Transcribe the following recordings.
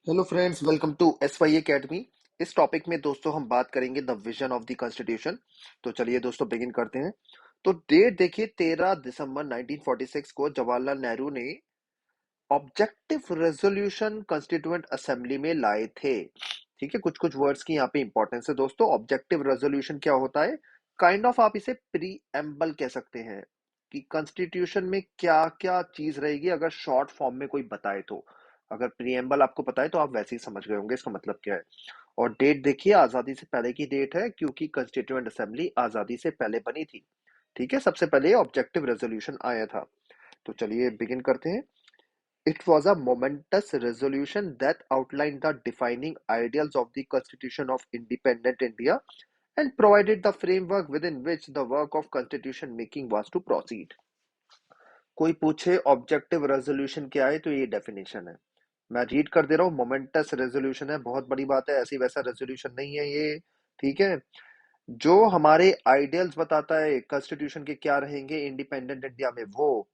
Hello friends, welcome to S Y academy. इस topic में दोस्तों हम बात करेंगे the vision of the constitution. तो चलिए दोस्तों बिगिन करते हैं। तो डेट देखिए 13 दिसंबर 1946 को जवाहरलाल नेहरू ने ऑब्जेक्टिव रेजोल्यूशन कॉन्स्टिट्यूएंट असेंबली में लाए थे। ठीक है, कुछ कुछ वर्ड्स की यहाँ पे इंपॉर्टेंस है दोस्तों। ऑब्जेक्टिव रेजोल्यूशन क्या होता है? काइंड ऑफ आप इसे प्रीएम्बल कह सकते हैं कि कॉन्स्टिट्यूशन में क्या क्या चीज रहेगी, अगर शॉर्ट फॉर्म में कोई बताए तो। अगर प्रीएम्बल आपको पता है तो आप वैसे ही समझ गए होंगे इसका मतलब क्या है। और डेट देखिए आजादी से पहले की डेट है, क्योंकि कॉन्स्टिट्यूएंट असेंबली आजादी से पहले बनी थी। ठीक है, सबसे पहले ऑब्जेक्टिव रेजोल्यूशन आया था। तो चलिए बिगिन करते हैं। It was a momentous resolution that outlined the defining ideals of the Constitution of Independent India and provided the framework within which the work of constitution making was to proceed. कोई पूछे objective resolution क्या है तो ये definition है। मैं read कर दे रहा हूँ। मोमेंटस रेजोल्यूशन है, बहुत बड़ी बात है, ऐसी वैसा रेजोल्यूशन नहीं है ये। ठीक है, जो हमारे आइडियल्स बताता है कॉन्स्टिट्यूशन के क्या रहेंगे इंडिपेंडेंट इंडिया में वो।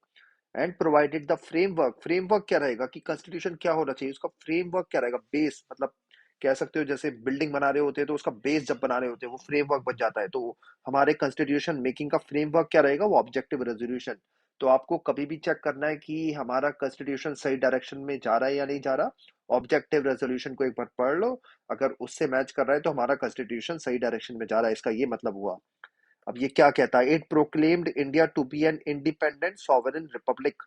And provided the framework. Framework क्या रहेगा कि कॉन्स्टिट्यूशन क्या होना चाहिए, उसका फ्रेमवर्क क्या रहेगा, बेस मतलब कह सकते हो जैसे बिल्डिंग बना रहे होते हैं तो उसका बेस जब बना रहे होते हैं वो फ्रेमवर्क बन जाता है। तो हमारे कॉन्स्टिट्यूशन मेकिंग का फ्रेमवर्क क्या रहेगा, वो ऑब्जेक्टिव रेजोल्यूशन। तो आपको कभी भी चेक करना है कि हमारा कॉन्स्टिट्यूशन सही डायरेक्शन में जा रहा है या नहीं जा रहा। ऑब्जेक्टिव रेजोल्यूशन को एक बार पढ़ लो, अगर उससे मैच कर रहा है तो हमारा कॉन्स्टिट्यूशन सही डायरेक्शन में जा रहा है, इसका ये मतलब हुआ। अब ये क्या कहता है? It proclaimed India to be an independent sovereign republic.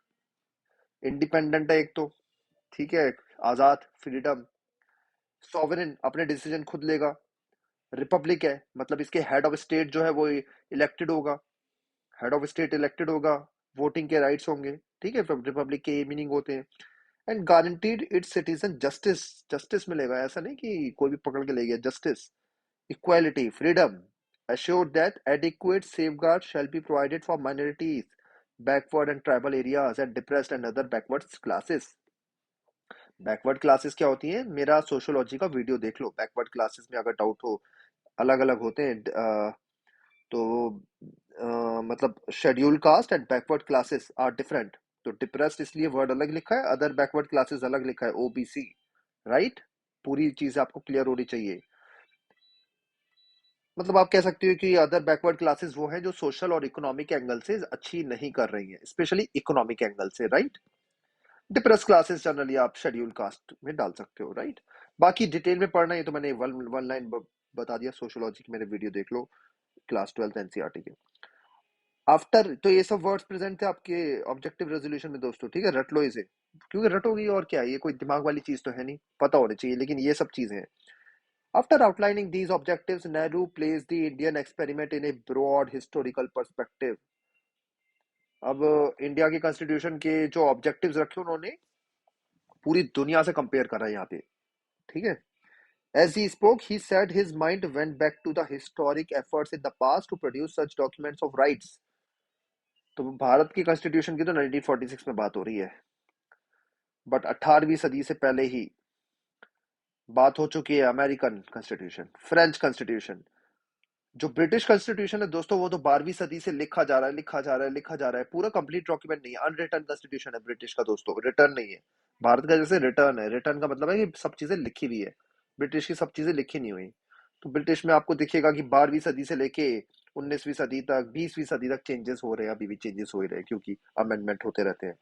Independent है एक तो, ठीक है, आजाद, फ्रीडम, सॉवरेन, अपने डिसीजन खुद लेगा। रिपब्लिक है मतलब इसके हेड ऑफ स्टेट जो है वो इलेक्टेड होगा। हेड ऑफ स्टेट इलेक्टेड होगा, वोटिंग के राइट्स होंगे। ठीक है, रिपब्लिक के ये मीनिंग होते हैं। And guaranteed it's citizen justice. Justice मिलेगा, ऐसा नहीं कि कोई भी पकड़ के ले गया। Justice, equality, freedom, assured that adequate safeguards shall be provided for minorities, backward and tribal areas, and depressed and other backward classes. Backward classes क्या होती हैं? मेरा सोशियोलॉजी का वीडियो देख लो। बैकवर्ड क्लासेस में अगर डाउट हो, अलग अलग होते हैं। तो मतलब schedule caste and backward classes are different. तो डिप्रेस्ड इसलिए वर्ड अलग लिखा है, अदर बैकवर्ड क्लासेस अलग लिखा है, ओबीसी। राइट, पूरी चीज आपको क्लियर होनी चाहिए। मतलब आप कह सकते हो कि अदर बैकवर्ड क्लासेस वो हैं जो सोशल और इकोनॉमिक एंगल से अच्छी नहीं कर रही हैं, स्पेशली इकोनॉमिक एंगल से। राइट, डिप्रेस क्लासेस जनरली आप शेड्यूल कास्ट में डाल सकते हो। राइट, बाकी डिटेल में पढ़ना है तो मैंने वन वन लाइन बता दिया। सोशियोलॉजी की मेरे वीडियो देख लो, क्लास 12 एनसीईआरटी के। आफ्टर, तो ये सब वर्ड्स प्रेजेंट थे आपके ऑब्जेक्टिव रेजोल्यूशन में दोस्तों। ठीक है, रट लो इसे, क्योंकि रटोगी और क्या है, ये कोई दिमाग वाली चीज तो है नहीं, पता होनी चाहिए, लेकिन ये सब चीजें हैं। After outlining these objectives, Nehru place the Indian experiment in a broad historical perspective. अब इंडिया के कॉन्स्टिट्यूशन के जो ऑब्जेक्टिव्स रखे उन्होंने पूरी दुनिया से कंपेयर करा है यहाँ पे। ठीक है, as he spoke he said his mind went back to the historic efforts in the past to produce such documents of rights। तो भारत की कॉन्स्टिट्यूशन की तो 1946 में बात हो रही है, बट 18वीं सदी से पहले ही बात हो चुकी है। अमेरिकन कॉन्स्टिट्यूशन, फ्रेंच कॉन्स्टिट्यूशन, जो ब्रिटिश कॉन्स्टिट्यूशन है दोस्तों वो तो 12वीं सदी से लिखा जा रहा है, लिखा जा रहा है, लिखा जा रहा है। पूरा कंप्लीट डॉक्यूमेंट नहीं है, अनरिटन कॉन्स्टिट्यूशन है ब्रिटिश का दोस्तों, रिटर्न नहीं है। भारत का जैसे रिटर्न है, रिटर्न का मतलब है कि सब चीजें लिखी हुई है। ब्रिटिश की सब चीजें लिखी नहीं हुई। तो ब्रिटिश में आपको दिखेगा कि 12वीं सदी से लेके 19वीं सदी तक, 20वीं सदी तक चेंजेस हो रहे हैं, अभी भी चेंजेस हो ही रहे हैं क्योंकि अमेंडमेंट होते रहते हैं।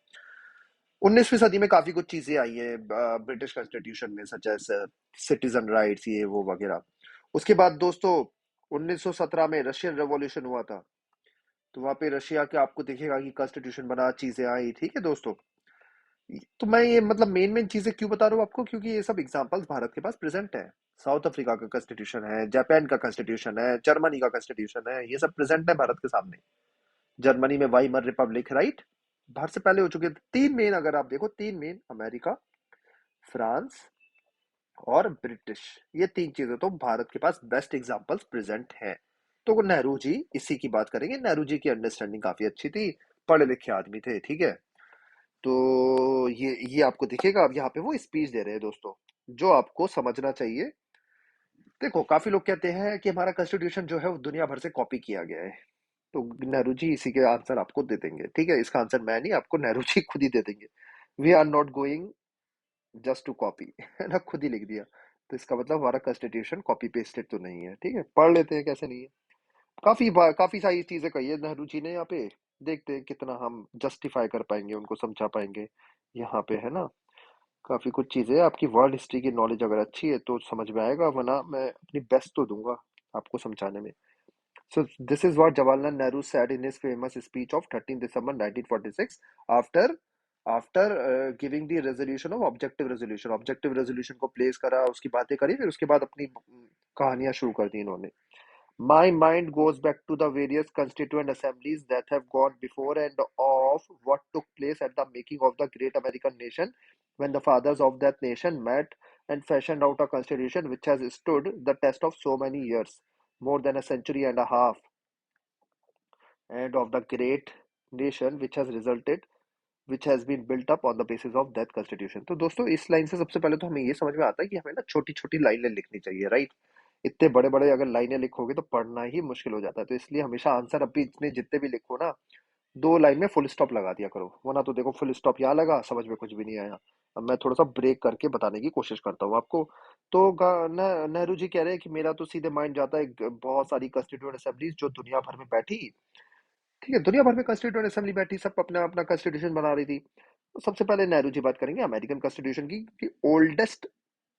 19वीं सदी में काफी कुछ चीजें आई है ब्रिटिश कॉन्स्टिट्यूशन में, सच एज सिटीजन राइट्स, ये वो वगैरह। उसके बाद दोस्तों 1917 में रशियन रेवोल्यूशन हुआ था। तो वहां पे रशिया के आपको दिखेगा कि कॉन्स्टिट्यूशन बना, चीजें आई। ठीक है दोस्तों, तो मैं ये मतलब मेन मेन चीजें क्यों बता रहा हूँ आपको, क्योंकि ये सब एग्जांपल्स भारत के पास प्रेजेंट है। साउथ अफ्रीका का कॉन्स्टिट्यूशन है, जापान का कॉन्स्टिट्यूशन है, जर्मनी का कॉन्स्टिट्यूशन है, ये सब प्रेजेंट है भारत के सामने। जर्मनी में वाइमर रिपब्लिक, राइट, भारत से पहले हो चुके थे। तीन मेन, अगर आप देखो तीन मेन, अमेरिका, फ्रांस और ब्रिटिश, ये तीन चीजें तो भारत के पास बेस्ट एग्जांपल्स प्रेजेंट हैं। तो नेहरू जी, इसी की बात करेंगे। नेहरू जी की अंडरस्टैंडिंग काफी अच्छी थी, पढ़े लिखे आदमी थे। ठीक है, तो ये आपको दिखेगा। अब यहाँ पे वो स्पीच दे रहे हैं दोस्तों, जो आपको समझना चाहिए। देखो, काफी लोग कहते हैं कि हमारा कॉन्स्टिट्यूशन जो है वो दुनिया भर से कॉपी किया गया है। तो नेहरू जी इसी के आंसर आपको दे देंगे। ठीक है, इसका आंसर मैं नहीं, आपको नेहरू जी खुद ही दे देंगे। We are not going just to copy है ना, खुद ही लिख दिया। तो इसका मतलब हमारा कॉन्स्टिट्यूशन कॉपी पेस्टेड तो नहीं है। ठीक है, पढ़ लेते हैं कैसे नहीं है। काफी सारी चीजें कही है नेहरू जी ने यहाँ पे। देखते हैं कितना हम जस्टिफाई कर पाएंगे, उनको समझा पाएंगे यहाँ पे, है ना। काफी कुछ चीजें, आपकी वर्ल्ड हिस्ट्री की नॉलेज अगर अच्छी है तो समझ में आएगा, वरना मैं अपनी बेस्ट तो दूंगा आपको समझाने में। So this is what Jawaharlal Nehru said in his famous speech of 13 December 1946 after giving the resolution of objective resolution। objective resolution को प्लेस करा, उसकी बातें करी, फिर उसके बाद अपनी कहानियां शुरू कर दी इन्होंने। My mind goes back to the various constituent assemblies that have gone before and of what took place at the making of the great American nation when the fathers of that nation met and fashioned out a constitution which has stood the test of so many years, more than a century and a half, and of the great nation which has been built up on the basis of that constitution। तो दोस्तों इस line से सबसे पहले तो हमें ये समझ में आता है कि हमें ना छोटी छोटी लाइनें लिखनी चाहिए, राइट। इतने बड़े बड़े अगर लाइनें लिखोगे तो पढ़ना ही मुश्किल हो जाता है। तो इसलिए हमेशा आंसर अभी इतने जितने भी लिखो ना, दो लाइन में फुल स्टॉप लगा दिया करो, वरना तो देखो फुल स्टॉप यहाँ लगा, समझ में कुछ भी नहीं आया। अब मैं थोड़ा सा ब्रेक करके बताने की कोशिश करता हूँ आपको। तो नेहरू जी कह रहे हैं कि मेरा तो सीधे माइंड जाता है बहुत सारी कंस्टिट्यूएंट असेंबलीज जो दुनिया भर में बैठी। ठीक है, दुनिया भर में कॉन्स्टिट्यूएंट असेंबली बैठी, सब अपना अपना कॉन्स्टिट्यूशन बना रही थी। तो सबसे पहले नेहरू जी बात करेंगे अमेरिकन कॉन्स्टिट्यूशन की, कि ओल्डेस्ट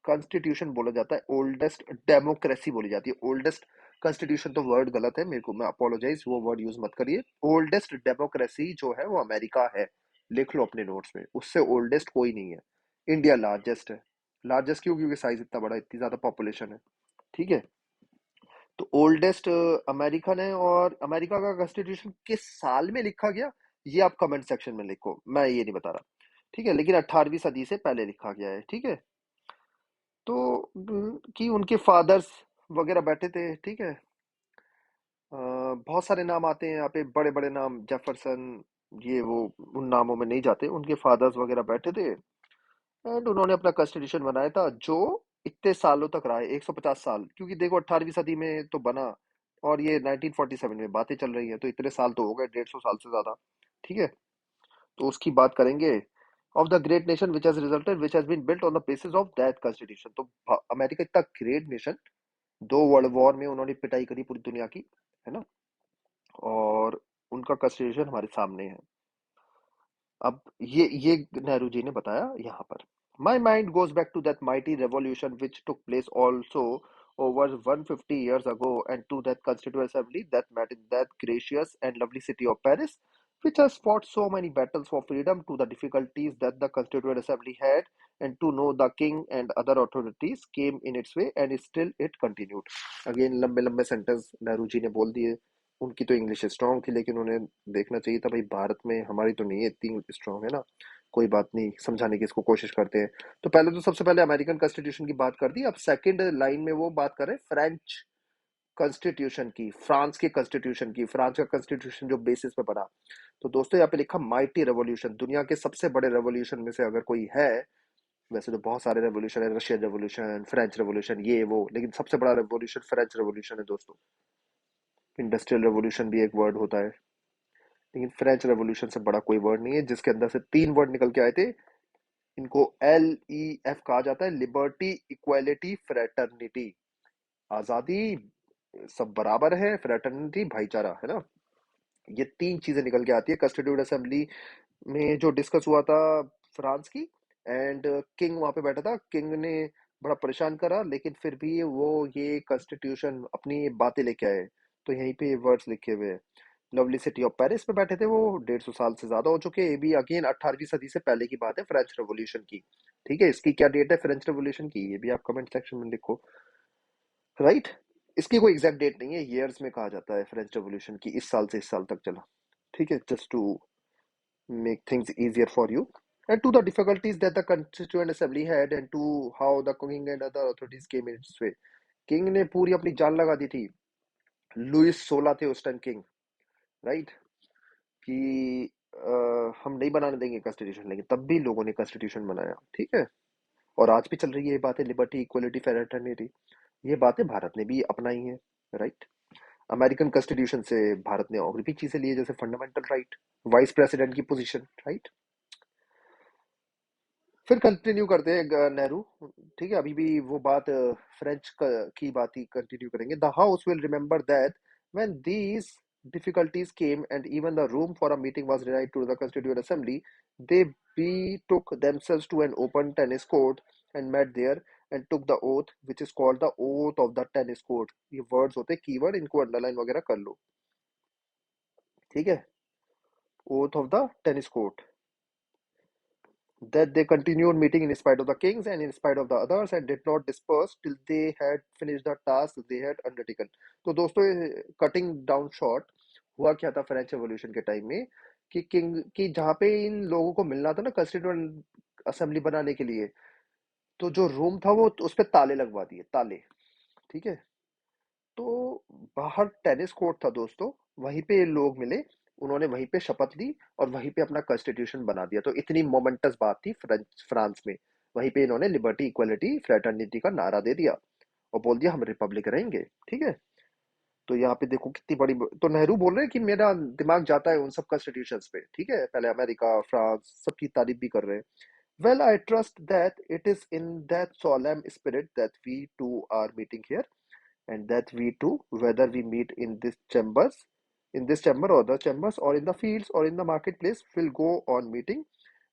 कॉन्स्टिट्यूशन बोला जाता है, ओल्डेस्ट डेमोक्रेसी बोली जाती है। ओल्डेस्ट कॉन्स्टिट्यूशन तो वर्ड गलत है, मेरे को, मैं अपोलोजाइज, वो वर्ड यूज मत करिए। ओल्डेस्ट डेमोक्रेसी जो है वो अमेरिका है, लिख लो अपने नोट्स में, उससे ओल्डेस्ट कोई नहीं है। इंडिया लार्जेस्ट है। लार्जेस्ट क्यों? क्योंकि साइज इतना बड़ा, इतनी ज्यादा पॉपुलेशन है। ठीक है, तो ओल्डेस्ट अमेरिकन है। और अमेरिका का कॉन्स्टिट्यूशन किस साल में लिखा गया, ये आप कमेंट सेक्शन में लिखो, मैं ये नहीं बता रहा। ठीक है, लेकिन 18वीं सदी से पहले लिखा गया है। ठीक है, तो कि उनके फादर्स वगैरह बैठे थे। ठीक है, बहुत सारे नाम आते हैं यहाँ पे, बड़े बड़े नाम, जेफरसन, ये वो, उन नामों में नहीं जाते, उनके फादर्स वगैरह बैठे थे एंड उन्होंने अपना कॉन्स्टिट्यूशन बनाया था, जो इतने सालों तक रहा है, 150 साल। क्योंकि देखो 18वीं सदी में तो बना, और ये 1947 में बातें चल रही हैं, तो इतने साल तो हो गए, 150 साल से ज्यादा। ठीक है, तो उसकी बात करेंगे। Of the great nation which has resulted which has been built on the basis of that constitution. तो अमेरिका इतना ग्रेट नेशन, दो वर्ल्ड वॉर में उन्होंने पिटाई करी पूरी दुनिया की, है ना, और उनका कॉन्स्टिट्यूशन हमारे सामने है। अब ये नेहरू जी ने बताया यहाँ पर। My mind goes back to that mighty revolution which took place also over 150 years ago, and to that constituent assembly that met in that gracious and lovely city of Paris, which has fought so many battles for freedom, to the difficulties that the constituent assembly had, and to know the king and other authorities came in its way, and still it continued। Again लंबे लंबे sentence Nehru ji ने बोल दिए। उनकी तो English strong थी, लेकिन उन्हें देखना चाहिए था भाई, भारत में हमारी तो नहीं है इतनी स्ट्रांग, है ना। कोई बात नहीं, समझाने की इसको कोशिश करते हैं। तो पहले तो सबसे पहले अमेरिकन कॉन्स्टिट्यूशन की बात कर दी, अब सेकंड लाइन में वो बात कर रहे हैं फ्रेंच कॉन्स्टिट्यूशन की, फ्रांस के कॉन्स्टिट्यूशन की, फ्रांस का कॉन्स्टिट्यूशन जो बेसिस पे बना। तो दोस्तों यहाँ पे लिखा माइटी रेवोल्यूशन, दुनिया के सबसे बड़े रेवोल्यूशन में से अगर कोई है, वैसे तो बहुत सारे रेवोल्यूशन है, रशियन रेवोल्यूशन, फ्रेंच रेवोल्यूशन, ये वो, लेकिन सबसे बड़ा रेवोल्यूशन फ्रेंच रेवोल्यूशन है दोस्तों। इंडस्ट्रियल रेवोल्यूशन भी एक वर्ड होता है, लेकिन फ्रेंच रेवोल्यूशन से बड़ा कोई वर्ड नहीं है, जिसके अंदर से तीन वर्ड निकल के आए थे। इनको LEF कहा जाता है, लिबर्टी, इक्वालिटी, फ्रेटर्निटी। आजादी, सब बराबर है, फ्रेटर्निटी, भाईचारा, है ना। ये तीन चीजें निकल के आती है कॉन्स्टिट्यूट असेंबली में जो डिस्कस हुआ था फ्रांस की। एंड किंग वहां पे बैठा था, किंग ने बड़ा परेशान करा, लेकिन फिर भी वो ये कॉन्स्टिट्यूशन अपनी बातें लेके आए। तो यहीं पे वर्ड्स लिखे हुए हैं। लवली सिटी ऑफ पेरिस में बैठे थे वो, 150 साल से ज्यादा हो चुके हैं। ये भी अगेन 18वीं सदी से पहले की बात है, फ्रेंच रेवोल्यूशन की। ठीक है, इसकी क्या डेट है फ्रेंच रेवोल्यूशन की, ये भी आप कमेंट सेक्शन में लिखो, राइट। इसकी कोई एग्जैक्ट डेट नहीं है, ईयर्स में कहा जाता है फ्रेंच रेवोल्यूशन की, इस साल से इस साल तक चला। ठीक है, just to make things easier for you, and to the difficulties that the constituent assembly had, and to how the king and other authorities came in its way। King ने पूरी अपनी जान लगा दी थी, लुइस 16 थे उस टाइम किंग, राइट, कि हम नहीं बनाने देंगे कॉन्स्टिट्यूशन, लेकिन तब भी लोगों ने कॉन्स्टिट्यूशन बनाया। ठीक है, और आज भी चल रही है ये बातें, लिबर्टी, इक्वलिटी, फ्रेटर्निटी, ये बातें भारत ने भी अपनाई हैं, राइट। अमेरिकन कॉन्स्टिट्यूशन से भारत ने और भी चीजें ली है, जैसे फंडामेंटल राइट, वाइस प्रेसिडेंट की पोजीशन, राइट। फिर कंटिन्यू करते हैं नेहरू। ठीक है, अभी भी वो बात फ्रेंच की बात ही कंटिन्यू करेंगे। The house will remember that when these difficulties came and even the room for a meeting was denied to the constituent assembly, they betook themselves to an open tennis court and met there and took the oath which is called the oath of the tennis court। ये words होते हैं keyword, इनको underline वगैरह कर लो। ठीक है, oath of the tennis court, that they continued meeting in spite of the kings and in spite of the others and did not disperse till they had finished the task they had undertaken। तो दोस्तों, cutting down short, हुआ क्या था French revolution के time में कि king की जहाँ पे इन लोगों को मिलना था ना कंस्टिट्यूएंट असेंबली बनाने के लिए, तो जो रूम था वो उस पे ताले लगवा दिए, ताले। ठीक है, तो बाहर टेनिस कोर्ट था दोस्तों, वहीं पे ये लोग मिले, उन्होंने वहीं पे शपथ ली और वहीं पे अपना कॉन्स्टिट्यूशन बना दिया। तो इतनी मोमेंटस बात थी फ्रांस में। वहीं पे इन्होंने लिबर्टी, इक्वलिटी, फ्रेटर्निटी का नारा दे दिया और बोल दिया हम रिपब्लिक रहेंगे। ठीक है, तो यहाँ पे देखो कितनी बड़ी तो नेहरू बोल रहे हैं कि मेरा दिमाग जाता है उन सब कॉन्स्टिट्यूशंस पे। ठीक है, पहले अमेरिका, फ्रांस सबकी तारीफ भी कर रहे हैं। Well I trust that it is in that solemn spirit that we too are meeting here, and that we too, whether we meet in this chamber or the chambers or in the fields or in the marketplace, will go on meeting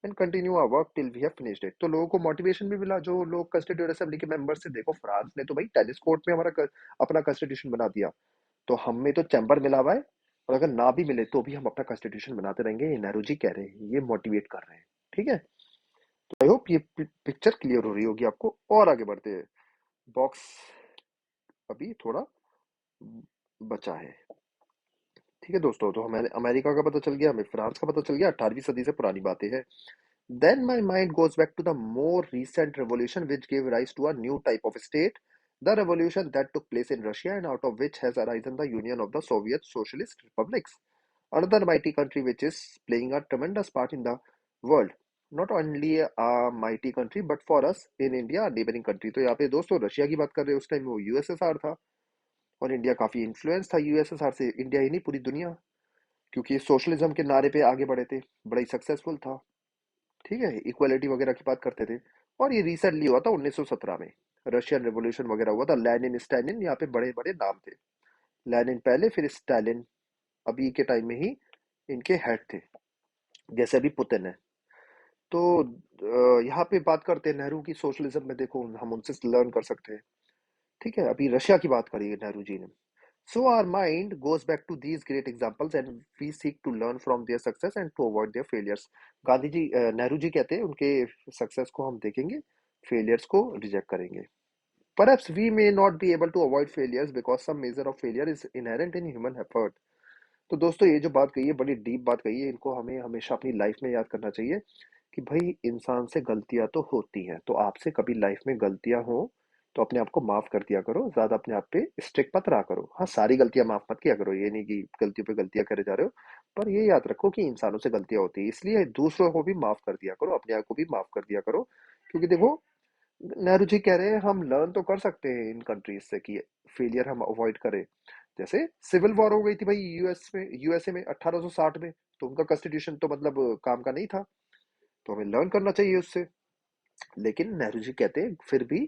and continue our work till we have finished it। तो लोगों को motivation भी मिला, जो लोग constituent assembly के member से। देखो फ्रांस ने तो भाई टेनिस कोर्ट में अपना कॉन्स्टिट्यूशन बना दिया, तो हमें तो चैम्बर मिला हुआ है, और अगर ना भी मिले तो भी हम अपना कॉन्स्टिट्यूशन बनाते रहेंगे, ये नेहरू जी कह रहे हैं, ये मोटिवेट कर रहे हैं। ठीक है, तो आई होप ये पिक्चर क्लियर हो रही होगी आपको। और आगे बढ़ते हैं, बॉक्स अभी थोड़ा बचा है। ठीक है दोस्तों, तो हमें अमेरिका का पता चल गया, हमें फ्रांस का पता चल गया, 18वीं सदी से पुरानी बातें हैं। Then my mind goes back to the more recent revolution which gave rise to a new type of state, the revolution that took place in Russia and out of which has arisen the Union of the Soviet Socialist Republics, another mighty country which is playing a tremendous part in the world। Not only a mighty country but for us in India, a neighboring country। तो यहाँ पे दोस्तों Russia की बात कर रहे हैं, उस टाइम वो यूएसएसआर था, और इंडिया काफी इन्फ्लुएंस था यूएसएसआर से, इंडिया ही नहीं पूरी दुनिया, क्योंकि सोशलिज्म के नारे पे आगे बढ़े थे, बड़ा ही सक्सेसफुल था। ठीक है, इक्वालिटी वगैरह की बात करते थे। और ये रिसेंटली हुआ था 1917 में, रशियन रेवोल्यूशन वगैरह हुआ था। लेनिन, स्टालिन, यहाँ पे बड़े बड़े नाम थे। लेनिन पहले, फिर स्टालिन अभी के टाइम में ही इनके हेड थे, जैसे अभी पुतिन है। तो यहाँ पे बात करते हैं नेहरू की सोशलिज्म में, देखो हम उनसे लर्न कर सकते हैं। ठीक है, अभी रशिया की बात करी है नेहरू जी ने। So our mind goes back to these great examples and we seek to learn from their success and to avoid their failures। Gandhi ji, Nehru ji कहते हैं उनके सक्सेस को हम देखेंगे, फेलियर्स को रिजेक्ट करेंगे। Perhaps we may not be able to avoid failures because some measure of failure is inherent in human effort। तो दोस्तों ये जो बात कही है, बड़ी डीप बात कही है, इनको हमें हमेशा अपनी लाइफ में याद करना चाहिए कि भाई इंसान से गलतियां तो होती हैं। तो आपसे कभी लाइफ में गलतियां हो तो अपने आप को माफ कर दिया करो, ज्यादा अपने आप पे स्ट्रिक्ट मत रहा करो। हाँ, सारी गलतियां माफ मत किया करो, ये नहीं कि गलतियों पे गलतियां करे जा रहे हो, पर ये याद रखो कि इंसानों से गलतियां होती है, इसलिए दूसरों को भी माफ कर दिया करो, अपने आप को भी माफ कर दिया करो। क्योंकि देखो नेहरू जी कह रहे हैं हम लर्न तो कर सकते हैं इन कंट्रीज से कि फेलियर हम अवॉइड करें। जैसे सिविल वॉर हो गई थी भाई यूएसए में 1860 में, तो उनका कॉन्स्टिट्यूशन तो मतलब काम का नहीं था, तो हमें लर्न करना चाहिए उससे। लेकिन नेहरू जी कहते हैं फिर भी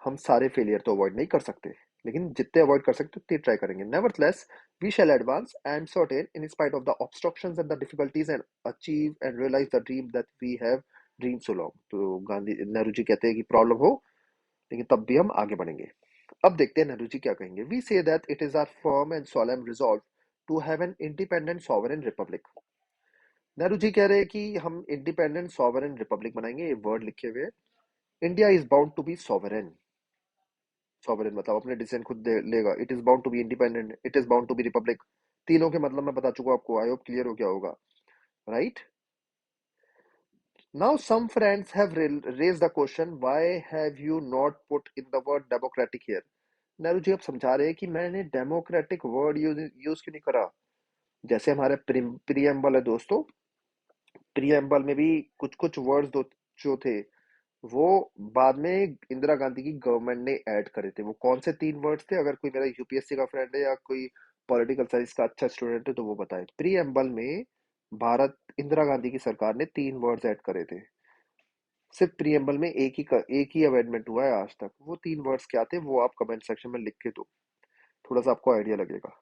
हम सारे फेलियर तो अवॉइड नहीं कर सकते, लेकिन जितने अवॉइड कर सकते उतने ट्राई करेंगे। Nevertheless we shall advance, I am certain, in spite of the obstructions and the difficulties, and achieve and realize the dream that we have dream so long. तो गांधी नेहरू जी कहते हैं कि प्रॉब्लम हो लेकिन तब भी हम आगे बढ़ेंगे। अब देखते हैं नेहरू जी क्या कहेंगे। We say that it is our firm and solemn resolve to have an independent sovereign republic. Nehru ji कह रहे हैं कि हम इंडिपेंडेंट सॉवरेन रिपब्लिक बनाएंगे, ये वर्ड लिखे हुए हैं। India is bound to be sovereign, sovereign मतलब अपने डिसीजन खुद लेगा। It is bound to be independent, it is bound to be republic. तीनों के मतलब मैं बता चुका हूं आपको, आई होप क्लियर हो गया होगा, right. Now some friends have raised the question, why have you not put in the word democratic here। Nehru ji अब समझा रहे हैं कि मैंने डेमोक्रेटिक वर्ड यूज क्यों नहीं करा। जैसे हमारे प्रीएम्बल है दोस्तों, प्रीएम्बल में भी कुछ कुछ वर्ड्स जो थे वो बाद में इंदिरा गांधी की गवर्नमेंट ने ऐड करे थे। वो कौन से 3 वर्ड्स थे? अगर कोई मेरा यूपीएससी का फ्रेंड है या कोई पॉलिटिकल साइंस का अच्छा स्टूडेंट है तो वो बताए। प्रीएम्बल में भारत इंदिरा गांधी की सरकार ने 3 वर्ड्स ऐड करे थे। सिर्फ प्रीएम्बल में एक ही अमेंडमेंट हुआ है आज तक। वो 3 वर्ड्स क्या थे वो आप कमेंट सेक्शन में लिख के दो, थोड़ा सा आपको आइडिया लगेगा।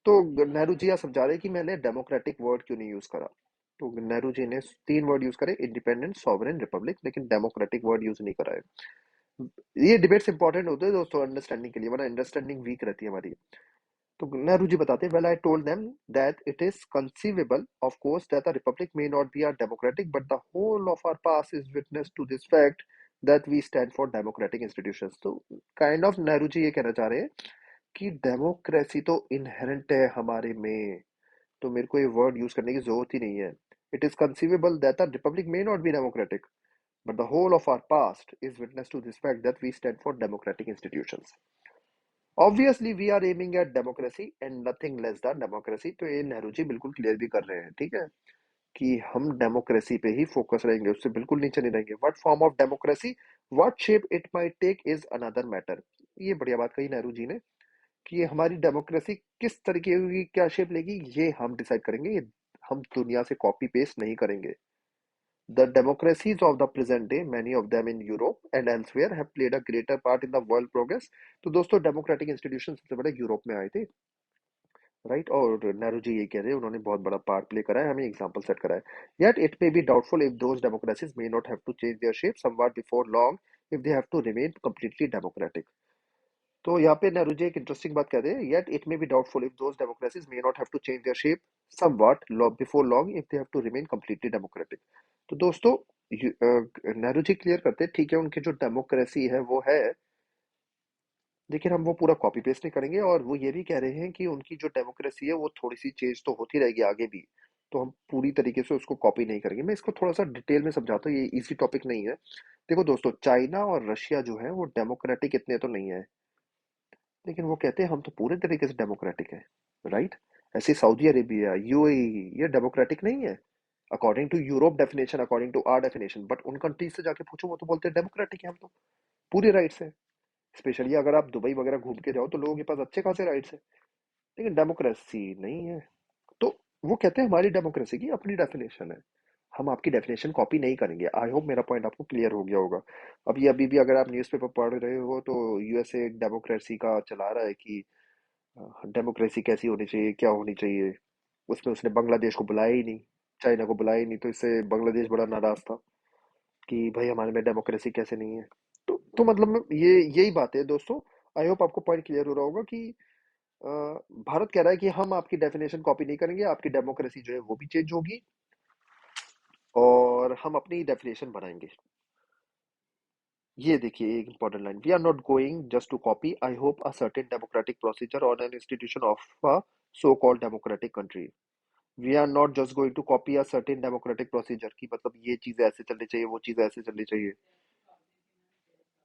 तो नेहरू जी आप समझा रहे कि मैंने डेमोक्रेटिक वर्ड क्यों नहीं यूज करा। तो नेहरू जी ने 3 वर्ड यूज करे, इंडिपेंडेंट, सॉवरेन, रिपब्लिक, लेकिन डेमोक्रेटिक वर्ड यूज नहीं करा है। ये डिबेट्स इंपॉर्टेंट होते हैं दोस्तों अंडरस्टैंडिंग के लिए, वरना अंडरस्टैंडिंग वीक रहती है हमारी। तो नेहरू जी बताते हैं, well I told them that it is conceivable of course that the republic may not be are democratic but the whole of our past is witness to this fact that we stand for democratic institutions. तो kind of Nehru ji ये कहना चाह रहे हैं कि democracy तो inherent है हमारे में, तो मेरे को ये वर्ड यूज करने की जरूरत ही नहीं है। It is conceivable that the republic may not B democratic but the whole of our past is witness to this fact that we stand for democratic institutions. Obviously, we are aiming at democracy and nothing less than democracy. तो ये नेहरू जी बिल्कुल clear भी कर रहे हैं, ठीक है, कि हम डेमोक्रेसी पे ही फोकस रहेंगे, उससे बिल्कुल नीचे नहीं रहेंगे। What form of democracy, what shape it might take is another matter. ये बढ़िया बात कही नेहरू जी ने कि ये हमारी डेमोक्रेसी किस तरीके की क्या शेप लेगी ये हम डिसाइड करेंगे, ये हम दुनिया से कॉपी पेस्ट नहीं करेंगे। The democracies of the present day, many of them in Europe and elsewhere, have played a greater part in the world progress. तो दोस्तों डेमोक्रेटिक इंस्टीट्यूशन सबसे बड़े यूरोप में आए थे, राइट। और नेहरू जी ये कह रहे हैं उन्होंने बहुत बड़ा पार्ट प्ले करा है, हमें एग्जांपल सेट करा है। Yet it may be doubtful if those democracies may not have to change their shape somewhat before long if they have to remain completely democratic. तो यहाँ पे नेहरू जी एक इंटरेस्टिंग बात कह रहे हैं, yet it may be doubtful if those democracies may not have to change their shape somewhat before long if they have to remain completely democratic. तो दोस्तों नेहरू जी क्लियर करते हैं, ठीक है उनकी जो डेमोक्रेसी है वो है, लेकिन हम वो पूरा कॉपी पेस्ट नहीं करेंगे। और वो ये भी कह रहे हैं कि उनकी जो डेमोक्रेसी है वो थोड़ी सी चेंज तो होती रहेगी आगे भी, तो हम पूरी तरीके से उसको कॉपी नहीं करेंगे। मैं इसको थोड़ा सा डिटेल में समझाता हूँ, ये इजी टॉपिक नहीं है। देखो दोस्तों, चाइना और रशिया जो है वो डेमोक्रेटिक इतने तो नहीं है, लेकिन वो कहते हैं हम तो पूरे तरीके से डेमोक्रेटिक है, राइट। ऐसे सऊदी अरेबिया, यूएई, ये डेमोक्रेटिक नहीं है according to Europe definition, according to our definition, but उन कंट्रीज से जाके पूछो वो तो बोलते हैं डेमोक्रेटिक है हम तो, पूरे राइट्स है। स्पेशली अगर आप दुबई वगैरह घूम के जाओ तो लोगों के पास अच्छे खासे राइट्स है, लेकिन डेमोक्रेसी नहीं है। तो वो कहते हैं हमारी डेमोक्रेसी की अपनी डेफिनेशन है, हम आपकी डेफिनेशन कॉपी नहीं करेंगे। आई होप मेरा पॉइंट आपको क्लियर हो गया होगा। अभी भी अगर आप न्यूज़पेपर पढ़ रहे हो तो यूएसए डेमोक्रेसी का चला रहा है कि डेमोक्रेसी कैसी होनी चाहिए, क्या होनी चाहिए। उसमें उसने बांग्लादेश को बुलाया ही नहीं, चाइना को बुलाया ही नहीं, तो इससे बांग्लादेश बड़ा नाराज था कि भाई हमारे में डेमोक्रेसी कैसे नहीं है। तो मतलब ये यही बात है दोस्तों। आई होप आपको पॉइंट क्लियर हो रहा होगा कि अ, भारत कह रहा है कि हम आपकी डेफिनेशन कॉपी नहीं करेंगे, आपकी डेमोक्रेसी जो है वो भी चेंज होगी और हम अपनी डेफिनेशन बनाएंगे। ये देखिए एक important line, we are not going just to copy I hope a certain democratic procedure on an institution of a so called democratic country. We are not just going to copy a certain democratic procedure, की मतलब ये चीजें ऐसे चलनी चाहिए, वो चीजें ऐसे चलनी चाहिए,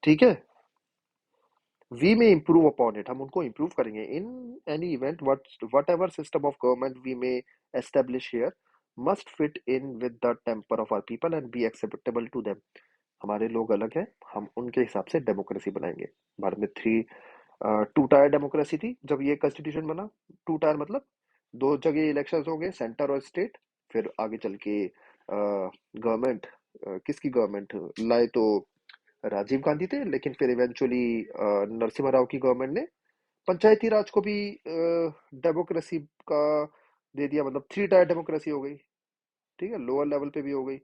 ठीक है। वी में इम्प्रूव अपॉन इट, हम उनको इम्प्रूव करेंगे। In any event whatever system of government we may establish here must fit in with the temper of our people and be acceptable to them. हमारे लोग अलग हैं, हम उनके हिसाब से डेमोक्रेसी बनाएंगे। भारत में टू टायर डेमोक्रेसी थी जब ये कॉन्स्टिट्यूशन बना। टू टायर मतलब दो जगह इलेक्शंस हो गए, सेंटर और स्टेट। फिर आगे चल के गवर्नमेंट, किसकी गवर्नमेंट लाए तो राजीव गांधी थे, लेकिन फिर इवेंचुअली नरसिम्हा राव की गवर्नमेंट ने पंचायती राज को भी डेमोक्रेसी का दे दिया, मतलब 3 टायर डेमोक्रेसी हो गई, ठीक है। लोअर लेवल पे भी हो गई,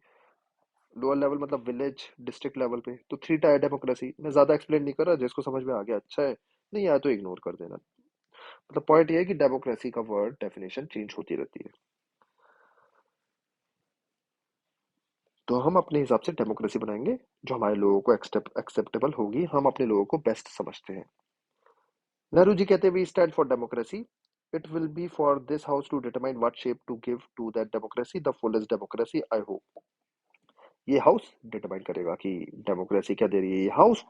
लोअर लेवल मतलब विलेज डिस्ट्रिक्ट लेवल पे, तो 3 टायर डेमोक्रेसी। मैं ज्यादा एक्सप्लेन नहीं कर रहा, जिसको समझ में आ गया अच्छा है, नहीं आया तो इग्नोर कर देना। मतलब पॉइंट ये है कि डेमोक्रेसी का वर्ड डेफिनेशन चेंज होती रहती है, तो हम अपने हिसाब से डेमोक्रेसी बनाएंगे जो हमारे लोगों को एक्सेप्टेबल होगी, हम अपने लोगों को बेस्ट समझते हैं। नेहरू जी कहते हैं we stand for democracy, it will be for this house to determine what shape to give to that democracy, the fullest democracy. I hope ये हाउस डिटरमाइन करेगा कि डेमोक्रेसी क्या दे रही है। ये हाउस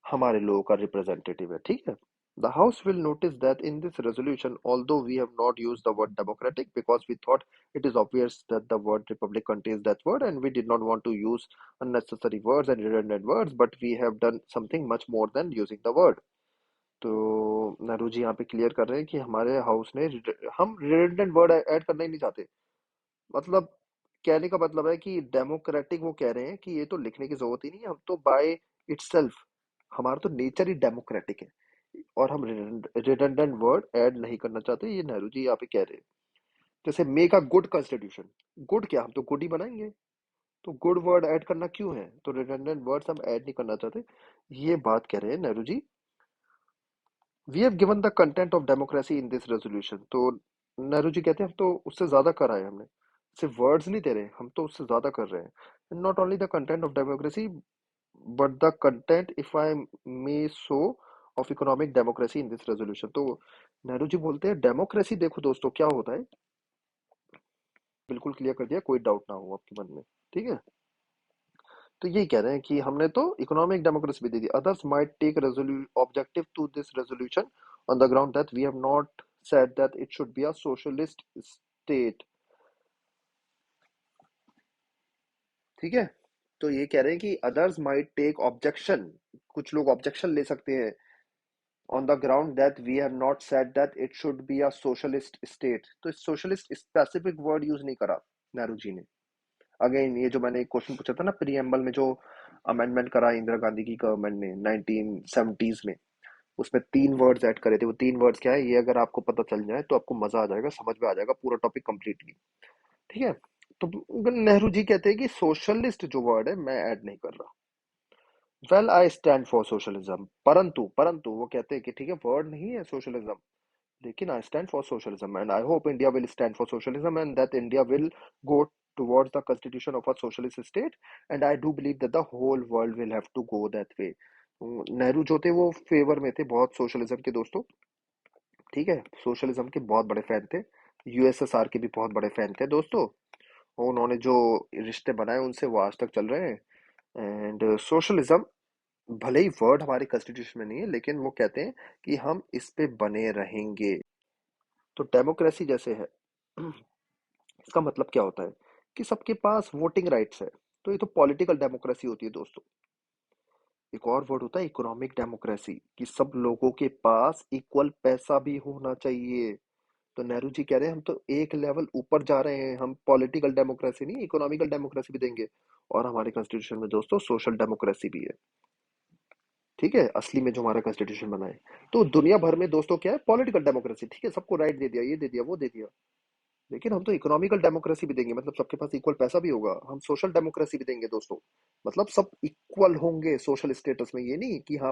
हमारे लोगों का रिप्रेजेंटेटिव है, ठीक है। The House will notice that in this resolution, although we have not used the word democratic because we thought it is obvious that the word republic contains that word and we did not want to use unnecessary words and redundant words, but we have done something much more than using the word. तो नेहरू जी यहाँ पे clear कर रहे हैं कि हमारे house ने हम रिडंडेंट वर्ड ऐड करना ही नहीं चाहते। मतलब कहने का मतलब है कि डेमोक्रेटिक वो कह रहे हैं कि ये तो लिखने की जरूरत ही नहीं है, हम तो बाय इटसेल्फ, हमारा तो नेचर ही डेमोक्रेटिक है, और हम रिडंडेंट वर्ड ऐड नहीं करना चाहते, ये नेहरू जी यहाँ पे कह रहे हैं। जैसे make a good constitution, good क्या, हम तो गुड ही बनाएंगे, तो गुड वर्ड ऐड करना क्यों है, तो रिडंडेंट वर्ड्स हम ऐड नहीं करना चाहते, ये बात कह रहे हैं Nehru ji. We have given the content of democracy in this resolution, तो नेहरू जी कहते हैं हम तो उससे ज्यादा कर आए, हमने सिर्फ वर्ड्स नहीं दे रहे, हम तो उससे ज्यादा कर रहे हैं, not only the content of democracy but the content if I may so of economic democracy in this resolution. तो नेहरू जी बोलते हैं डेमोक्रेसी देखो दोस्तों क्या होता है, बिल्कुल क्लियर कर दिया, कोई डाउट ना हो आपके मन में, ठीक है। तो यही कह रहे हैं कि हमने तो इकोनॉमिक डेमोक्रेसी भी दे दी, others might take objective to this resolution on the ground that we have not said that it should be a socialist state, ठीक है। तो ये कह रहे हैं कि अदर्स माइट टेक ऑब्जेक्शन, कुछ लोग ऑब्जेक्शन ले सकते हैं, on the ground that we have not said that it should be a socialist state, तो सोशलिस्ट स्पेसिफिक वर्ड यूज नहीं करा नेहरू जी ने। अगेन ये जो मैंने एक क्वेश्चन पूछा था ना प्रीएम्बल में, जो अमेंडमेंट करा इंदिरा गांधी की गवर्नमेंट ने 1970s में, उसमें 3 वर्ड्स ऐड करे थे, वो 3 वर्ड्स क्या है, ये अगर आपको पता चल जाए तो आपको मजा आ जाएगा, समझ में आ जाएगा पूरा टॉपिक कंप्लीटली, ठीक है। तो नेहरू जी कहते हैं कि सोशलिस्ट जो वर्ड है मैं ऐड नहीं कर रहा, well I stand for socialism, परंतु परंतु वो कहते हैं कि ठीक है वर्ड नहीं है सोशलिज्म, लेकिन I stand for socialism and I hope India will stand for socialism and that India will go towards the constitution of a socialist state and I do believe that the whole world will have to go that way। Nehru जो थे वो favour में थे बहुत socialism के दोस्तों, ठीक है, सोशलिज्म के बहुत बड़े फैन थे, यूएसएसआर के भी बहुत बड़े फैन थे दोस्तों, और उन्होंने जो रिश्ते बनाए उनसे वो आज तक चल रहे हैं। एंड सोशलिज्म भले ही वर्ड हमारे कॉन्स्टिट्यूशन में नहीं है, लेकिन वो कहते हैं कि हम इस पे बने रहेंगे। तो डेमोक्रेसी जैसे है इसका मतलब क्या होता है कि सबके पास वोटिंग राइट्स है, तो ये तो पॉलिटिकल डेमोक्रेसी होती है दोस्तों। एक और वर्ड होता है इकोनॉमिक डेमोक्रेसी, कि सब लोगों के पास इक्वल पैसा भी होना चाहिए। तो नेहरू जी कह रहे हैं हम तो एक लेवल ऊपर जा रहे हैं, हम पॉलिटिकल डेमोक्रेसी नहीं इकोनॉमिकल डेमोक्रेसी भी देंगे, और हमारे कॉन्स्टिट्यूशन में दोस्तों सोशल डेमोक्रेसी भी है, ठीक है, असली में जो हमारा कॉन्स्टिट्यूशन बना है। तो दुनिया भर में दोस्तों क्या है, पॉलिटिकल डेमोक्रेसी, ठीक है, सबको राइट दे दिया, ये दे दिया वो दे दिया, लेकिन हम तो इकोनॉमिकल डेमोक्रेसी भी देंगे, मतलब सबके पास इक्वल पैसा भी होगा, हम सोशल डेमोक्रेसी भी देंगे दोस्तों, मतलब सब इक्वल होंगे सोशल स्टेटस में, ये नहीं कि हाँ,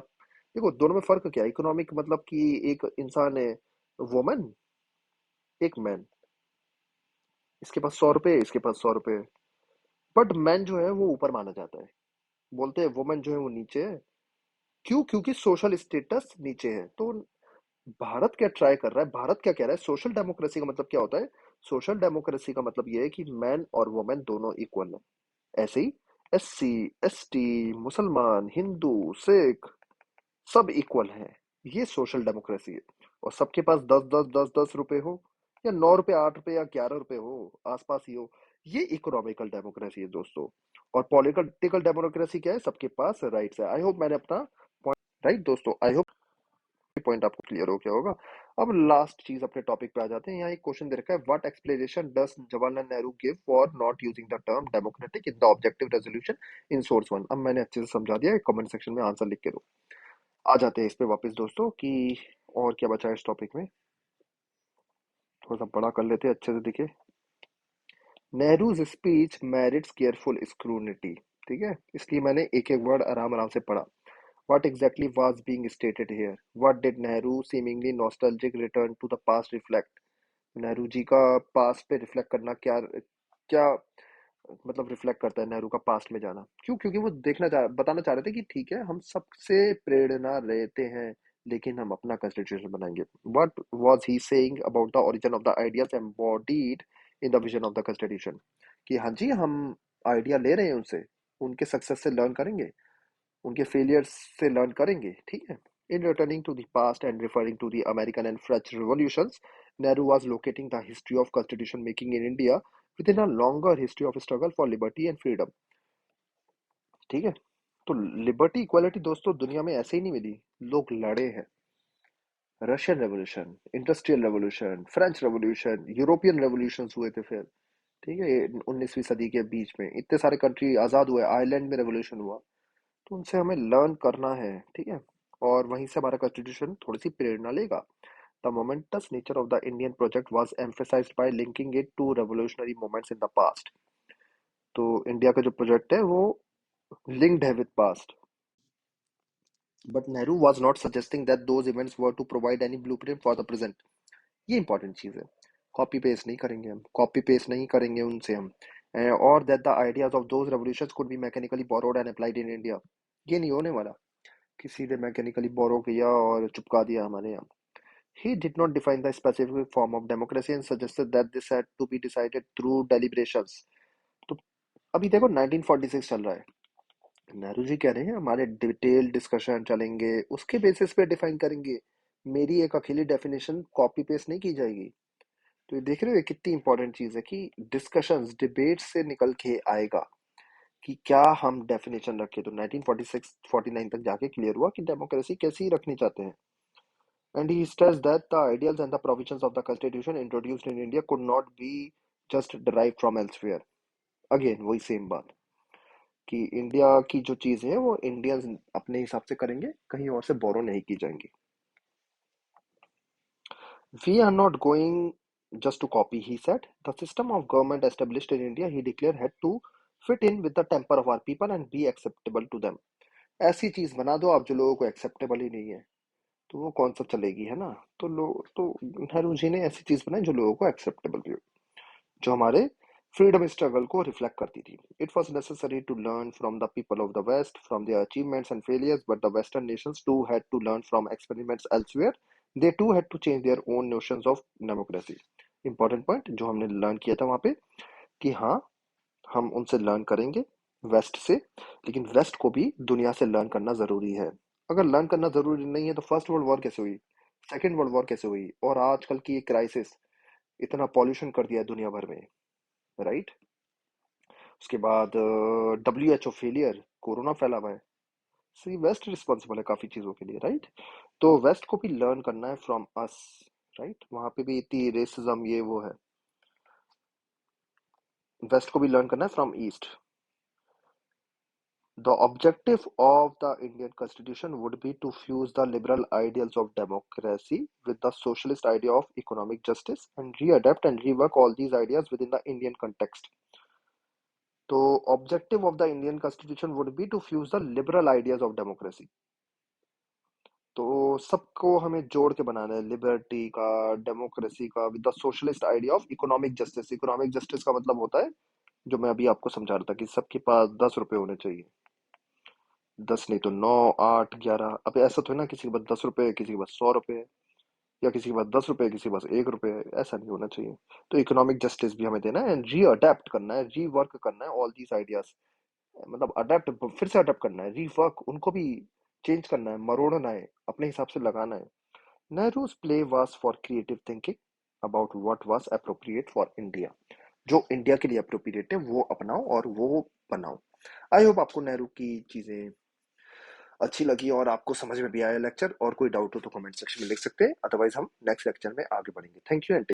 देखो दोनों में फर्क क्या है, इकोनॉमिक मतलब कि एक इंसान है वुमन, एक मैन, इसके पास 100 रुपए, इसके पास 100 रुपए, बट मैन जो है वो ऊपर माना जाता है, बोलते हैं वुमन जो है वो नीचे है, क्यों, क्योंकि सोशल स्टेटस नीचे है। तो भारत क्या ट्राई कर रहा है, भारत क्या कह रहा है, सोशल डेमोक्रेसी का मतलब क्या होता है, सोशल डेमोक्रेसी का मतलब ये है कि मैन और वुमेन दोनों इक्वल है, ऐसे ही एससी, एसटी, मुसलमान, हिंदू, सिख सब इक्वल हैं, ये सोशल डेमोक्रेसी है। और सबके पास 10 10 10 10 रुपए हो, या 9 रुपए, 8 रुपए, या 11 रुपए हो, आसपास ही हो, ये इकोनॉमिकल डेमोक्रेसी है दोस्तों। और पॉलिटिकल डेमोक्रेसी क्या है, सबके पास राइट्स है। आई होप मैंने अपना पॉइंट, राइट दोस्तों, आई होप पॉइंट आपको क्लियर हो गया होगा। अब लास्ट चीज अपने टॉपिक पे आ जाते हैं, यहाँ एक क्वेश्चन दे रखा है, what explanation does Jawaharlal Nehru give for not using the term democratic in the objective resolution in source one. अब मैंने अच्छे से समझा दिया, कमेंट सेक्शन में आंसर लिख के दो। आ जाते हैं इस पे वापस दोस्तों कि और क्या बचा है इस टॉपिक में, थोड़ा सा बड़ा कर लेते हैं अच्छे से दिखे। नेहरूज स्पीच मेरिट्स केयरफुल स्क्रूनिटी, ठीक है, इसलिए मैंने एक एक वर्ड आराम आराम से पढ़ा। What exactly was being stated here? What did Nehru seemingly nostalgic return to the past reflect? Nehru ji का पास्ट पे रिफ्लेक्ट करना क्या क्या मतलब रिफ्लेक्ट करता है, नेहरू का पास्ट में जाना क्यों, क्योंकि वो बताना चाह रहे थे कि ठीक है हम सबसे प्रेरणा लेते हैं, लेकिन हम अपना कॉन्स्टिट्यूशन बनाएंगे। What was he saying about the origin of the ideas embodied in the vision of the constitution, कि हाँ जी हम आइडिया ले रहे हैं उनसे, उनके सक्सेस से लर्न करेंगे, उनके फेलियर्स से लर्न करेंगे, ठीक है। In returning to the past and referring to the American and French revolutions, Nehru was locating the history of constitution making in India within a longer history of struggle for liberty and freedom, ठीक है। तो liberty equality दोस्तों दुनिया में ऐसे ही नहीं मिली, लोग लड़े हैं। Russian revolution, industrial revolution, French revolution, European revolution हुए थे, फिर ठीक है, 19वीं सदी के बीच में इतने सारे कंट्री आज़ाद हुए, आयरलैंड में रेवोल्यूशन हुआ, तो उनसे हमें लर्न करना है, ठीक है। और वहीं से हमारा कॉन्स्टिट्यूशन थोड़ी सी प्रेरणा लेगा। The momentous nature of the Indian project was emphasised by linking it to revolutionary moments in the past. तो इंडिया का जो प्रोजेक्ट है वो लिंक्ड है with past, but Nehru was not suggesting that those events were to provide any blueprint for the present. ये important चीज है। Copy paste नहीं करेंगे हम, कॉपी पेस्ट नहीं करेंगे उनसे हम। और that the ideas of those revolutions could be mechanically borrowed and applied in India. ये नहीं होने वाला कि सीधे मैकेनिकली बोरो किया और चिपका दिया हमारे यहाँ। He did not define the specific form of democracy and suggested that this had to be decided through deliberations. तो अभी देखो 1946 चल रहा है, नेहरू जी कह रहे हैं हमारे डिटेल डिस्कशन चलेंगे, उसके बेसिस पे डिफाइन करेंगे। मेरी एक अकेली डेफिनेशन कॉपी पेस्ट नहीं की जाएगी। तो ये देख रहे हो ये कितनी इंपॉर्टेंट चीज है कि डिस्कशंस डिबेट से निकल के आएगा कि क्या हम डेफिनेशन रखें। तो 1946 49 तक जाके क्लियर हुआ कि डेमोक्रेसी कैसी रखनी चाहते हैं। And he stressed that the ideals and the provisions of the constitution introduced in India could not be just derived from elsewhere. Again वही सेम बात कि इंडिया की जो चीजें हैं वो इंडियंस अपने हिसाब से करेंगे, कहीं और से बोरो नहीं की जाएंगी। We are not going just to copy, he said. The system of government established in India, he declared, had to fit in with the temper of our people and be acceptable to them. ऐसी चीज बना दो आप जो लोगों को acceptable ही नहीं है, तो वो कौन सा चलेगी, है ना। तो लोग तो नेहरू जी ने ऐसी चीज बनाई जो लोगों को एक्सेप्टेबल भी हो, जो हमारे फ्रीडम स्ट्रगल को रिफ्लेक्ट करती थी। It was necessary to learn from the people of the west from their achievements and failures, but the western nations too had to learn from experiments elsewhere. They too had to change their own notions of democracy. Important point जो हमने learn किया था वहां पे कि हाँ, हम उनसे लर्न करेंगे वेस्ट से, लेकिन वेस्ट को भी दुनिया से लर्न करना जरूरी है। अगर लर्न करना जरूरी नहीं है तो फर्स्ट वर्ल्ड वॉर कैसे हुई, सेकेंड वर्ल्ड वॉर कैसे हुई, और आजकल की ये क्राइसिस, इतना पॉल्यूशन कर दिया है दुनिया भर में, राइट। उसके बाद WHO फेलियर, कोरोना फैला हुआ है। सी वेस्ट रिस्पॉन्सिबल है काफी चीजों के लिए, राइट। तो वेस्ट को भी लर्न करना है फ्रॉम अस, राइट। वहां पे भी इतनी रेसिज्म ये वो है, वेस्ट को भी लर्न करना है from east. The objective of the Indian Constitution would be to fuse the liberal ideals of democracy with the socialist idea of economic justice and readapt and rework all these ideas within the Indian context. तो objective of the Indian Constitution would be to fuse the liberal ideas of democracy. तो सबको हमें जोड़ के बनाना है, liberty का, democracy का, with the socialist idea of economic justice. Economic justice का मतलब होता है जो मैं अभी आपको समझा रहा था कि सबके पास 10 रुपए होने चाहिए, 10 नहीं तो 9, 8, 11। अब ऐसा तो है ना किसी के पास 10 रुपए है, किसी के पास 100 रुपए है, या किसी के पास 10 रुपए है, किसी के पास 1 रुपए है। ऐसा नहीं होना चाहिए। तो इकोनॉमिक जस्टिस भी हमें देना है एंड री अडेप्ट करना है, री वर्क करना है ऑल दीज आइडियाज। मतलब अडेप्ट, फिर से अडेप्ट करना है, रीवर्क उनको भी चेंज करना है, मरोड़ना है, अपने हिसाब से लगाना है। Nehru's play was for creative thinking about what was appropriate for India. जो इंडिया के लिए अप्रोप्रिएट है वो अपनाओ और वो बनाओ। आई होप आपको नेहरू की चीजें अच्छी लगी और आपको समझ में भी आया लेक्चर। और कोई डाउट हो तो कमेंट सेक्शन में लिख सकते हैं, अदरवाइज हम नेक्स्ट लेक्चर में आगे बढ़ेंगे। Thank you and